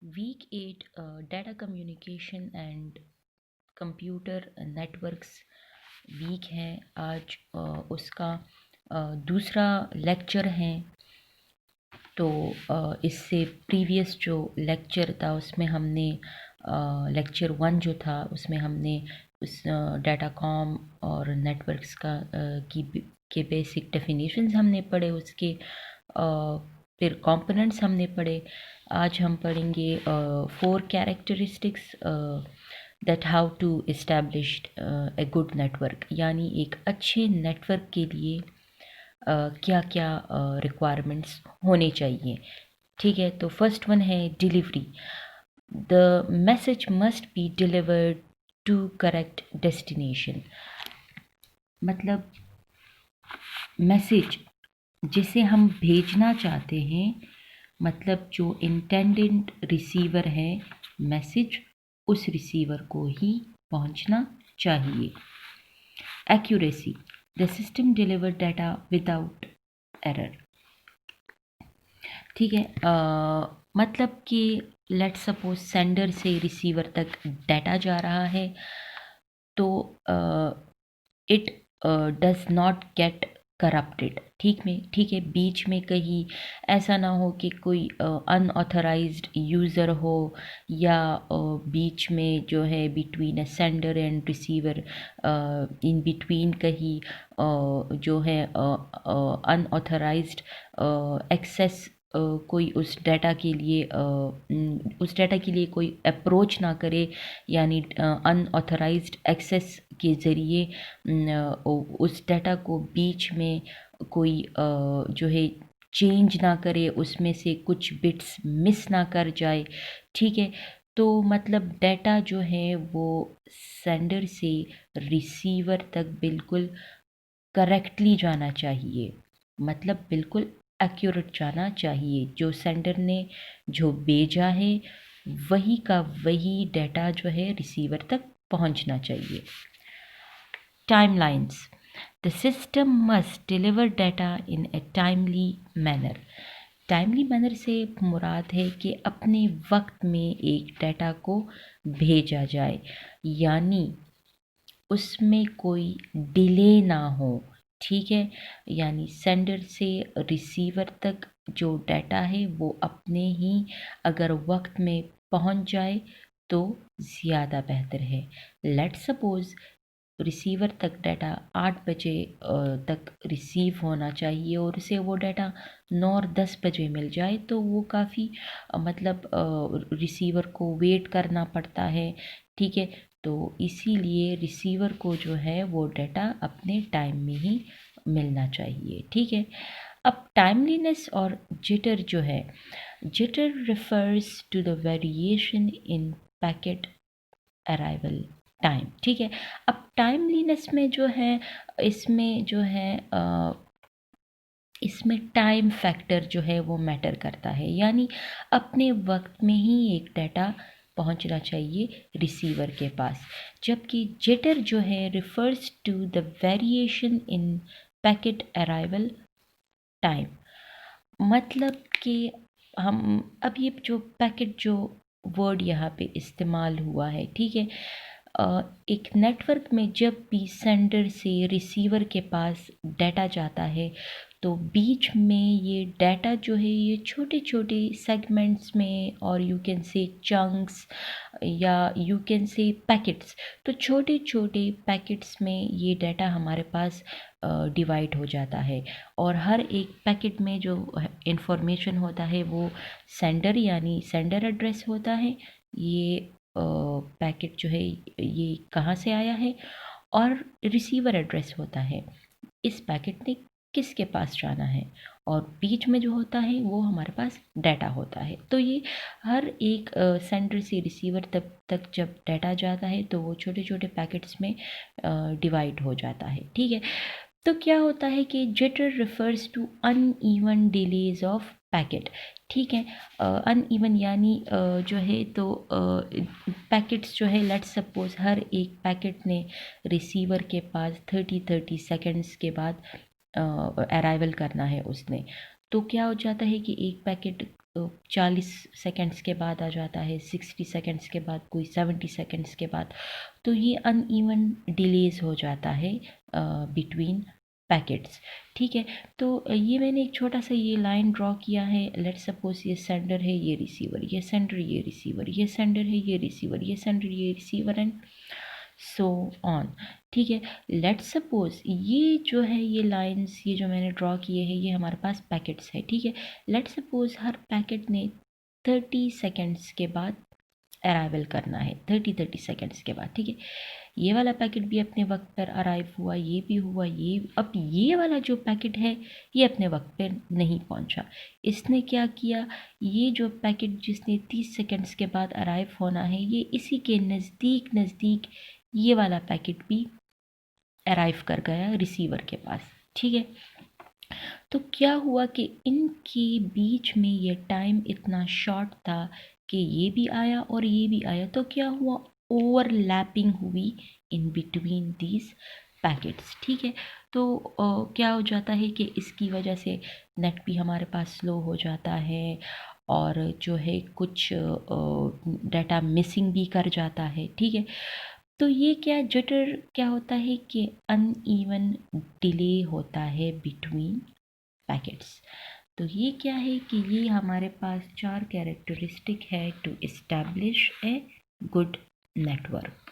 Week 8 data communication and computer networks week है आज। उसका दूसरा लेक्चर है। तो इससे प्रीवियस जो लेक्चर था उसमें हमने लेक्चर 1 जो था उसमें हमने उस डाटाकॉम और नेटवर्क्स के बेसिक डेफिनेशंस हमने पढ़े। उसके फिर कंपोनेंट्स हमने पढ़े। आज हम पढ़ेंगे 4 characteristics that how to establish a good network, यानी एक अच्छे नेटवर्क के लिए क्या क्या रिक्वायरमेंट्स होने चाहिए। ठीक है, तो फर्स्ट वन है delivery. The message must be delivered to correct destination. मतलब मैसेज जिसे हम भेजना चाहते हैं, मतलब जो इंटेंडेड रिसीवर है, मैसेज उस रिसीवर को ही पहुंचना चाहिए। Accuracy, the system deliver data without error. ठीक है, मतलब कि लेट सपोज सेंडर से रिसीवर तक डाटा जा रहा है, तो it does not get corrupted. ठीक है, बीच में कहीं ऐसा ना हो कि कोई अनऑथराइज्ड यूज़र हो, या बीच में जो है between a sender and receiver, in between कहीं जो है अनऑथराइज्ड एक्सेस कोई उस डाटा के लिए कोई अप्रोच ना करे, यानी अनऑथराइज्ड एक्सेस के ज़रिए उस डाटा को बीच में कोई जो है चेंज ना करे, उसमें से कुछ बिट्स मिस ना कर जाए। ठीक है, तो मतलब डाटा जो है वो सेंडर से रिसीवर तक बिल्कुल करेक्टली जाना चाहिए, मतलब बिल्कुल एक्यूरेट जाना चाहिए। जो सेंडर ने जो भेजा है वही का वही डाटा जो है रिसीवर तक पहुंचना चाहिए। Timelines, the system must deliver data in A timely manner. Timely manner से मुराद है कि अपने वक्त में एक डाटा को भेजा जाए, यानी उसमें कोई डिले ना हो। ठीक है, यानी सेंडर से रिसीवर तक जो डाटा है वो अपने ही अगर वक्त में पहुंच जाए तो ज़्यादा बेहतर है। लेट सपोज़ रिसीवर तक डाटा 8 बजे तक रिसीव होना चाहिए और उसे वो डाटा 9 और 10 बजे मिल जाए, तो वो काफ़ी मतलब रिसीवर को वेट करना पड़ता है। ठीक है, तो इसीलिए रिसीवर को जो है वो डाटा अपने टाइम में ही मिलना चाहिए। ठीक है, अब टाइमलीनेस और जिटर जो है, jitter refers to the variation in packet arrival time. ठीक है, अब टाइमलीनेस में जो है, इसमें जो है इसमें टाइम फैक्टर जो है वो मैटर करता है, यानी अपने वक्त में ही एक डाटा पहुंचना चाहिए रिसीवर के पास। जबकि जिटर जो है refers to the variation in packet arrival time. मतलब कि हम अब ये जो पैकेट जो वर्ड यहाँ पे इस्तेमाल हुआ है, ठीक है, एक नेटवर्क में जब भी सेंडर से रिसीवर के पास डाटा जाता है, तो बीच में ये डाटा जो है ये छोटे छोटे सेगमेंट्स में, और यू कैन से चंक्स या यू कैन से पैकेट्स, तो छोटे छोटे पैकेट्स में ये डाटा हमारे पास डिवाइड हो जाता है। और हर एक पैकेट में जो इंफॉर्मेशन होता है वो सेंडर यानी सेंडर एड्रेस होता है, ये पैकेट जो है ये कहाँ से आया है, और रिसीवर एड्रेस होता है, इस पैकेट ने किसके पास जाना है, और बीच में जो होता है वो हमारे पास डाटा होता है। तो ये हर एक सेंडर से रिसीवर तक जब डाटा जाता है तो वो छोटे छोटे पैकेट्स में डिवाइड हो जाता है। ठीक है, तो क्या होता है कि jitter refers to uneven delays of packet. ठीक है, अनइवन यानी जो है तो पैकेट्स जो है, लेट्स सपोज हर एक पैकेट ने रिसीवर के पास 30 सेकंड्स के बाद अराइवल करना है उसने, तो क्या हो जाता है कि एक पैकेट 40 सेकंड्स के बाद आ जाता है, 60 सेकंड्स के बाद, कोई 70 सेकंड्स के बाद। तो ये अनइवन डिलेज हो जाता है बिटवीन पैकेट्स। ठीक है, तो ये मैंने एक छोटा सा ये लाइन ड्रॉ किया है। लेट सपोज ये सेंडर है, ये रिसीवर, ये सेंडर, ये रिसीवर, ये सेंडर है, ये रिसीवर, ये सेंडर, ये रिसीवर, एंड सो ऑन। ठीक है, लेट सपोज ये जो है, ये लाइंस ये जो मैंने ड्रॉ किए हैं, ये हमारे पास पैकेट्स है। ठीक है, लेट सपोज हर पैकेट ने 30 सेकेंड्स के बाद अराइवल करना है, 30 सेकेंड्स के बाद। ठीक है, ये वाला पैकेट भी अपने वक्त पर अराइव हुआ, ये भी हुआ, ये अब ये वाला जो पैकेट है ये अपने वक्त पर नहीं पहुंचा। इसने क्या किया, ये जो पैकेट जिसने 30 सेकेंड्स के बाद अराइव होना है, ये इसी के नज़दीक नज़दीक ये वाला पैकेट भी अराइव कर गया रिसीवर के पास। ठीक है, तो क्या हुआ कि इनके बीच में ये टाइम इतना शॉर्ट था कि ये भी आया और ये भी आया, तो क्या हुआ, ओवरलैपिंग हुई इन बिटवीन दीज पैकेट्स। ठीक है, तो क्या हो जाता है कि इसकी वजह से नेट भी हमारे पास स्लो हो जाता है, और जो है कुछ डाटा मिसिंग भी कर जाता है। ठीक है, तो ये क्या जिटर क्या होता है कि अनइवन डिले होता है बिटवीन पैकेट्स। तो ये क्या है कि ये हमारे पास 4 कैरेक्टरिस्टिक है to establish a good network.